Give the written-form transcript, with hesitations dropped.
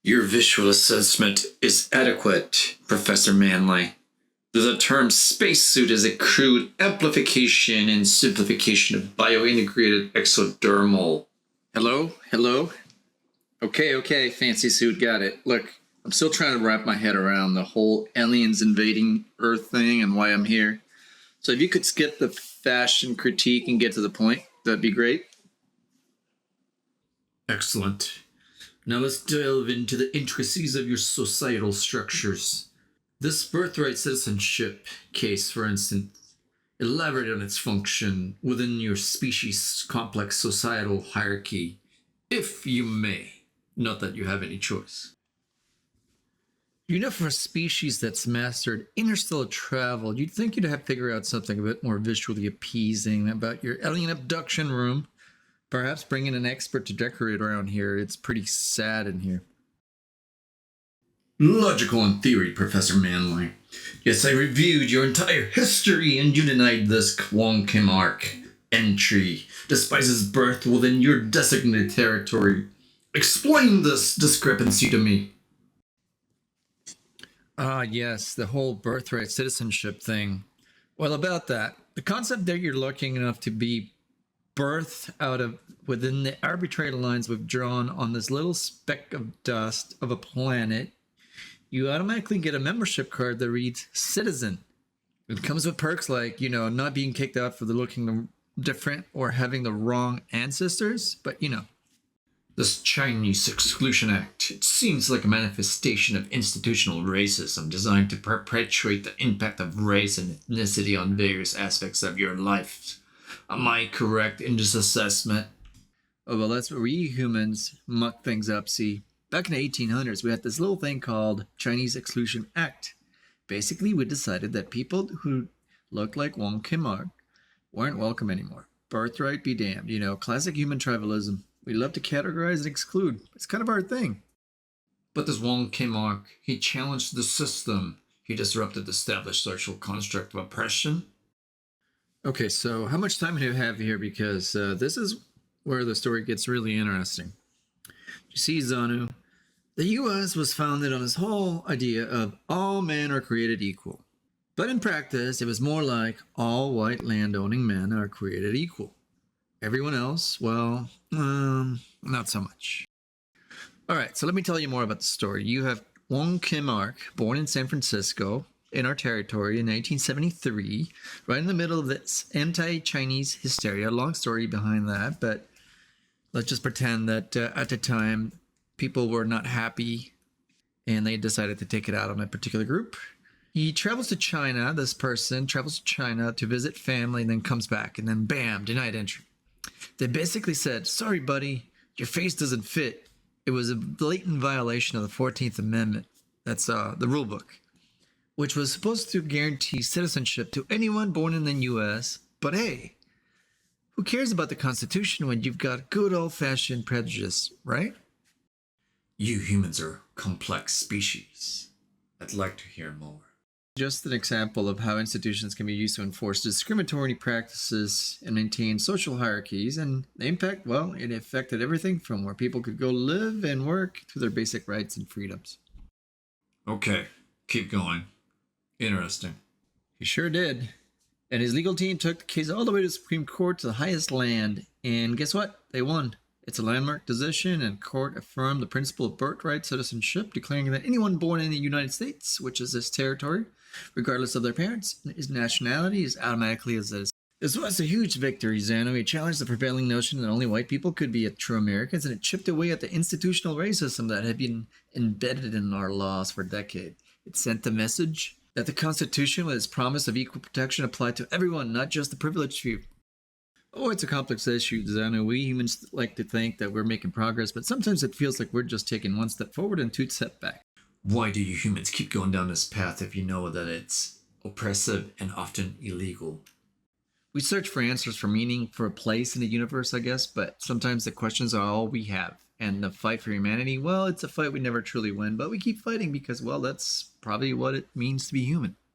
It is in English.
Your visual assessment is adequate, Professor Manley. The term spacesuit is a crude amplification and simplification of biointegrated exodermal. Hello? Okay, fancy suit, got it. Look, I'm still trying to wrap my head around the whole aliens invading Earth thing and why I'm here. So if you could skip the fashion critique and get to the point, that'd be great. Excellent. Now let's delve into the intricacies of your societal structures. This birthright citizenship case, for instance, elaborate on its function within your species' complex societal hierarchy, if you may. Not that you have any choice. You know, for a species that's mastered interstellar travel, you'd think you'd have to figure out something a bit more visually appeasing about your alien abduction room. Perhaps bring in an expert to decorate around here. It's pretty sad in here. Logical in theory, Professor Manley. Yes, I reviewed your entire history and you denied this Wong Kim Ark entry, despite his birth within your designated territory. Explain this discrepancy to me. Yes, the whole birthright citizenship thing. Well, about that, the concept that you're lucky enough to be birthed out of within the arbitrary lines we've drawn on this little speck of dust of a planet, you automatically get a membership card that reads Citizen. It comes with perks like, not being kicked out for the looking different or having the wrong ancestors, but This Chinese Exclusion Act, it seems like a manifestation of institutional racism designed to perpetuate the impact of race and ethnicity on various aspects of your life. Am I correct in this assessment? Oh, well, that's where we humans muck things up. See, back in the 1800s, we had this little thing called Chinese Exclusion Act. Basically, we decided that people who looked like Wong Kim Ark weren't welcome anymore. Birthright be damned. Classic human tribalism. We love to categorize and exclude. It's kind of our thing. But this Wong Kim Ark, he challenged the system. He disrupted the established social construct of oppression. Okay, so how much time do you have here? Because this is where the story gets really interesting. You see, Xanu, the U.S. was founded on this whole idea of all men are created equal. But in practice, it was more like all white landowning men are created equal. Everyone else, well, not so much. All right, so let me tell you more about the story. You have Wong Kim Ark, born in San Francisco, in our territory in 1973, right in the middle of this anti-Chinese hysteria. Long story behind that, but let's just pretend that at the time, people were not happy and they decided to take it out on a particular group. He travels to China, this person travels to China to visit family and then comes back and then bam, denied entry. They basically said, sorry, buddy, your face doesn't fit. It was a blatant violation of the 14th Amendment. That's the rule book, which was supposed to guarantee citizenship to anyone born in the U.S. But hey, who cares about the Constitution when you've got good old-fashioned prejudice, right? You humans are a complex species. I'd like to hear more. Just an example of how institutions can be used to enforce discriminatory practices and maintain social hierarchies, and the impact, well, it affected everything from where people could go live and work to their basic rights and freedoms. Okay, keep going. Interesting. He sure did. And his legal team took the case all the way to the Supreme Court, to the highest land, and guess what? They won. It's a landmark decision, and court affirmed the principle of birthright citizenship, declaring that anyone born in the United States, which is this territory, regardless of their parents, his nationality, is automatically a citizen. This was a huge victory, Xanu. It challenged the prevailing notion that only white people could be true Americans, and it chipped away at the institutional racism that had been embedded in our laws for decades. It sent the message that the Constitution, with its promise of equal protection, applied to everyone, not just the privileged few. Oh, it's a complex issue, Xanu. We humans like to think that we're making progress, but sometimes it feels like we're just taking one step forward and two steps back. Why do you humans keep going down this path if you know that it's oppressive and often illegal? We search for answers, for meaning, for a place in the universe, I guess, but sometimes the questions are all we have. And the fight for humanity, well, it's a fight we never truly win, but we keep fighting because, well, that's probably what it means to be human.